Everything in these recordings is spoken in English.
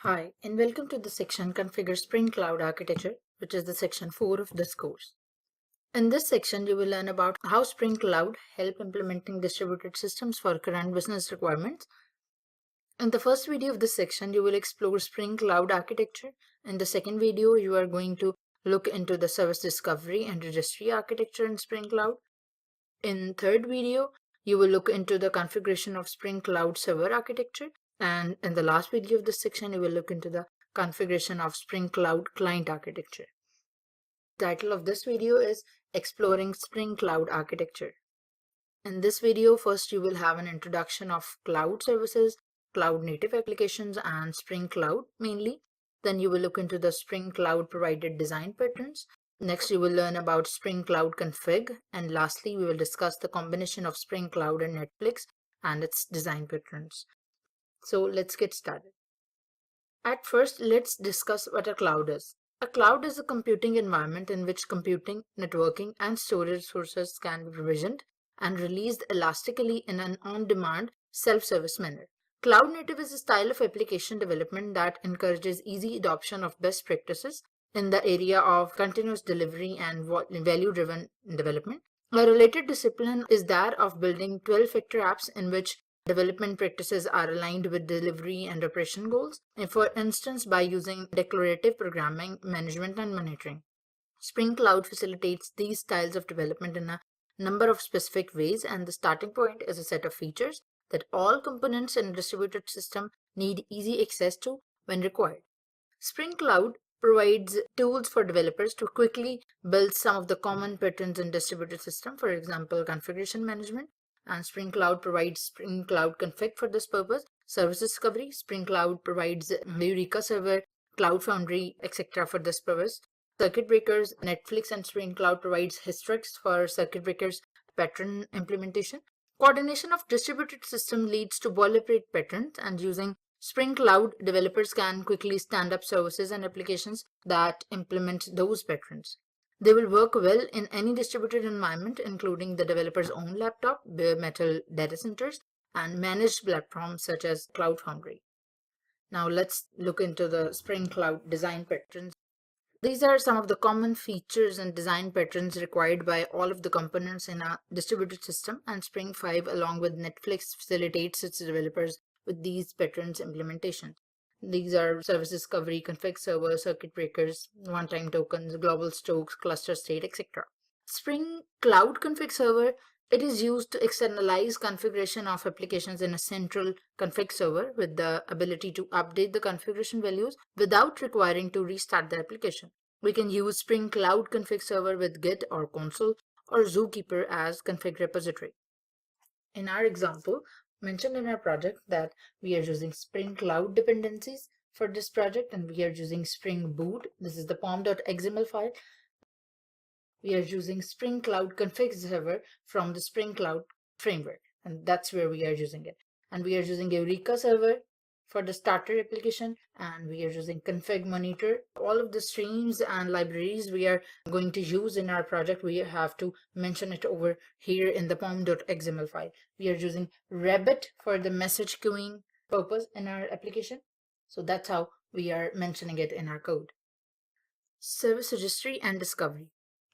Hi, and welcome to the section Configure Spring Cloud Architecture, which is the section 4 of this course. In this section, you will learn about how Spring Cloud help implementing distributed systems for current business requirements. In the first video of this section, you will explore Spring Cloud architecture. In the second video, you are going to look into the service discovery and registry architecture in Spring Cloud. In third video, you will look into the configuration of Spring Cloud Server architecture. And in the last video of this section, you will look into the configuration of Spring Cloud Client architecture. The title of this video is Exploring Spring Cloud Architecture. In this video, first you will have an introduction of cloud services, cloud native applications, and Spring Cloud mainly. Then you will look into the Spring Cloud provided design patterns. Next, you will learn about Spring Cloud config. And lastly, we will discuss the combination of Spring Cloud and Netflix and its design patterns. So let's get started. At first, let's discuss what a cloud is. A cloud is a computing environment in which computing, networking, and storage resources can be provisioned and released elastically in an on-demand, self-service manner. Cloud native is a style of application development that encourages easy adoption of best practices in the area of continuous delivery and value-driven development. A related discipline is that of building 12-factor apps in which development practices are aligned with delivery and operation goals, for instance, by using declarative programming, management, and monitoring. Spring Cloud facilitates these styles of development in a number of specific ways, and the starting point is a set of features that all components in a distributed system need easy access to when required. Spring Cloud provides tools for developers to quickly build some of the common patterns in distributed system, for example, configuration management. And Spring Cloud provides Spring Cloud config for this purpose, service discovery. Spring Cloud provides Eureka Server, Cloud Foundry, etc. for this purpose. Circuit breakers, Netflix and Spring Cloud provides Hystrix for circuit breakers pattern implementation. Coordination of distributed system leads to boilerplate patterns, and using Spring Cloud, developers can quickly stand up services and applications that implement those patterns. They will work well in any distributed environment, including the developer's own laptop, bare metal data centers, and managed platforms such as Cloud Foundry. Now let's look into the Spring Cloud design patterns. These are some of the common features and design patterns required by all of the components in a distributed system, and Spring 5 along with Netflix facilitates its developers with these patterns implementation. These are service discovery, config server, circuit breakers, one-time tokens, global stokes, cluster state, etc. Spring Cloud Config Server, it is used to externalize configuration of applications in a central config server with the ability to update the configuration values without requiring to restart the application. We can use Spring Cloud Config Server with Git or Console or Zookeeper as config repository. In our example, mentioned in our project that we are using Spring Cloud dependencies for this project, and we are using Spring Boot. This is the pom.xml file. We are using Spring Cloud Config Server from the Spring Cloud framework, and that's where we are using it. And we are using Eureka Server for the starter application, and we are using Config Monitor. All of the streams and libraries we are going to use in our project, we have to mention it over here in the pom.xml file. We are using Rabbit for the message queuing purpose in our application. So that's how we are mentioning it in our code. Service registry and discovery.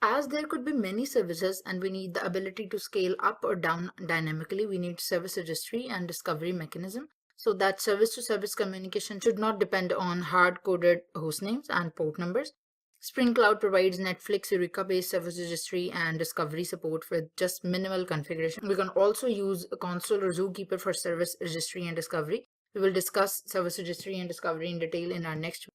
As there could be many services and we need the ability to scale up or down dynamically, we need service registry and discovery mechanism so that service-to-service communication should not depend on hard-coded hostnames and port numbers. Spring Cloud provides Netflix Eureka-based service registry and discovery support with just minimal configuration. We can also use a console or Zookeeper for service registry and discovery. We will discuss service registry and discovery in detail in our next video.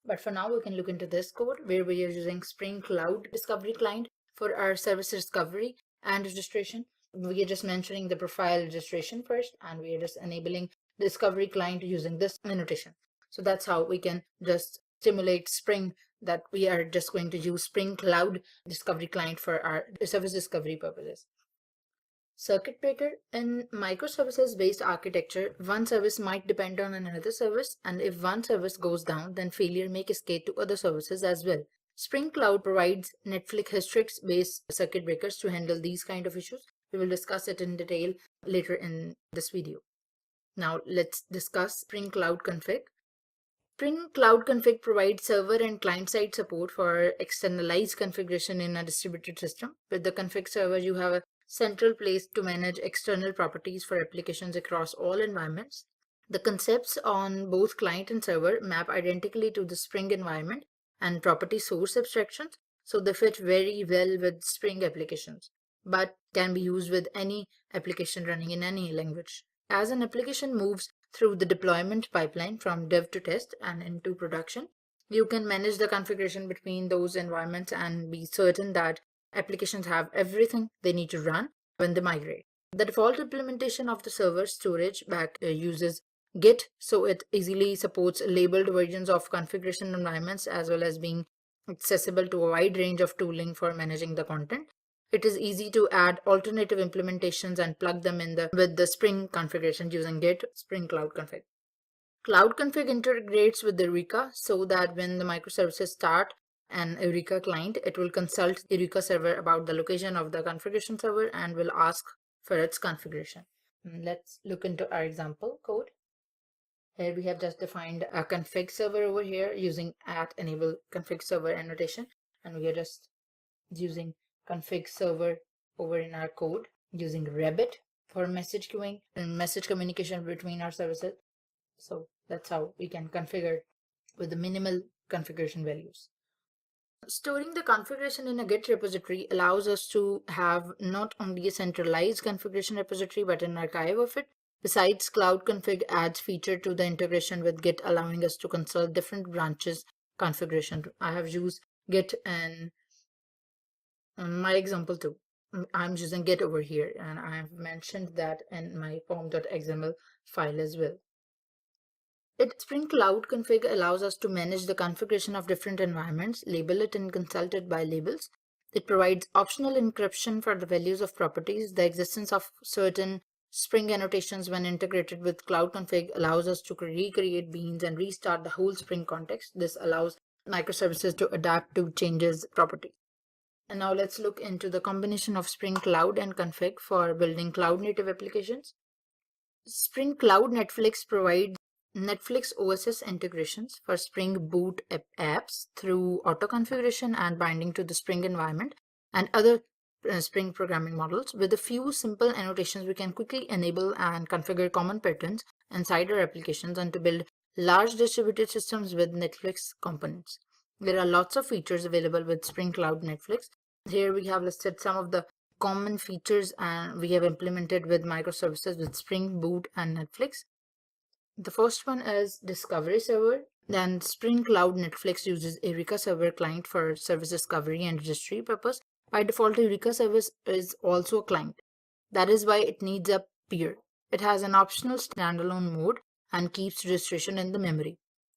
But for now, we can look into this code where we are using Spring Cloud Discovery Client for our service discovery and registration. We are just mentioning the profile registration first, and we are just enabling the discovery client using this annotation. So that's how we can just simulate Spring, that we are just going to use Spring Cloud Discovery Client for our service discovery purposes. Circuit breaker. In microservices-based architecture, one service might depend on another service, and if one service goes down, then failure may cascade to other services as well. Spring Cloud provides Netflix Hystrix-based circuit breakers to handle these kind of issues. We will discuss it in detail later in this video. Now let's discuss Spring Cloud Config. Spring Cloud Config provides server and client-side support for externalized configuration in a distributed system. With the config server, you have a central place to manage external properties for applications across all environments. The concepts on both client and server map identically to the Spring environment and property source abstractions, so they fit very well with Spring applications, but can be used with any application running in any language. As an application moves through the deployment pipeline from dev to test and into production, you can manage the configuration between those environments and be certain that applications have everything they need to run when they migrate. The default implementation of the server storage back uses Git, so it easily supports labeled versions of configuration environments as well as being accessible to a wide range of tooling for managing the content. It is easy to add alternative implementations and plug them in with the Spring configuration using Git Spring Cloud Config. Cloud Config integrates with the Eureka so that when the microservices start an Eureka client, it will consult Eureka server about the location of the configuration server and will ask for its configuration. Let's look into our example code. Here we have just defined a config server over here using @enable config server annotation, and we are just using config server over in our code using Rabbit for message queuing and message communication between our services. So that's how we can configure with the minimal configuration values. Storing the configuration in a Git repository allows us to have not only a centralized configuration repository but an archive of it. Besides, Cloud Config adds feature to the integration with Git, allowing us to consult different branches configuration. I have used Git and my example too. I'm using Git over here, and I have mentioned that in my form.xml file as well. Spring Cloud Config allows us to manage the configuration of different environments, label it and consult it by labels. It provides optional encryption for the values of properties. The existence of certain Spring annotations when integrated with Cloud Config allows us to recreate beans and restart the whole Spring context. This allows microservices to adapt to changes property. And now let's look into the combination of Spring Cloud and Config for building cloud native applications. Spring Cloud Netflix provides Netflix OSS integrations for Spring Boot apps through auto configuration and binding to the Spring environment and other Spring programming models. With a few simple annotations, we can quickly enable and configure common patterns inside our applications and to build large distributed systems with Netflix components. There are lots of features available with Spring Cloud Netflix. Here we have listed some of the common features and we have implemented with microservices with Spring Boot and Netflix. The first one is Discovery Server. Then Spring Cloud Netflix uses Eureka Server client for service discovery and registry purpose. By default, Eureka Service is also a client. That is why it needs a peer. It has an optional standalone mode and keeps registration in the memory.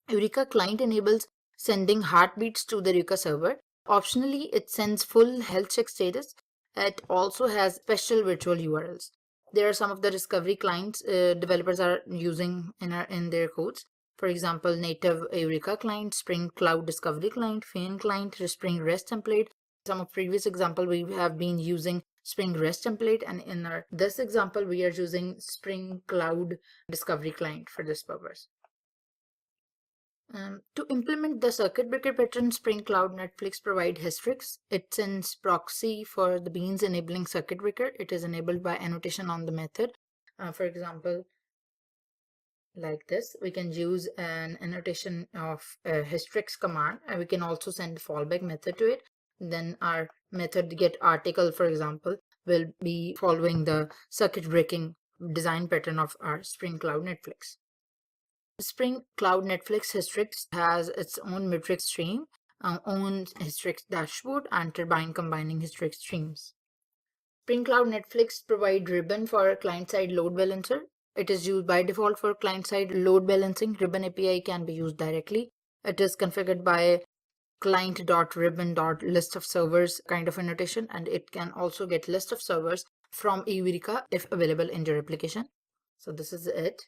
Eureka client enables sending heartbeats to the Eureka server. Optionally, it sends full health check status. It also has special virtual URLs. There are some of the discovery clients developers are using in their codes. For example, native Eureka client, Spring Cloud Discovery client, Fan client, Spring REST template. Some of previous example we have been using Spring REST template, and in this example we are using Spring Cloud Discovery client for this purpose. To implement the circuit breaker pattern, Spring Cloud Netflix provide Hystrix. It sends proxy for the beans enabling circuit breaker. It is enabled by annotation on the method. For example, like this, we can use an annotation of Hystrix command, and we can also send fallback method to it. Then our method get article, for example, will be following the circuit breaking design pattern of our Spring Cloud Netflix. Spring Cloud Netflix Hystrix has its own metric stream, own Hystrix dashboard, and turbine combining Hystrix streams. Spring Cloud Netflix provide Ribbon for client-side load balancer. It is used by default for client-side load balancing. Ribbon API can be used directly. It is configured by client.ribbon.list of servers kind of annotation, and it can also get list of servers from Eureka if available in your application. So this is it.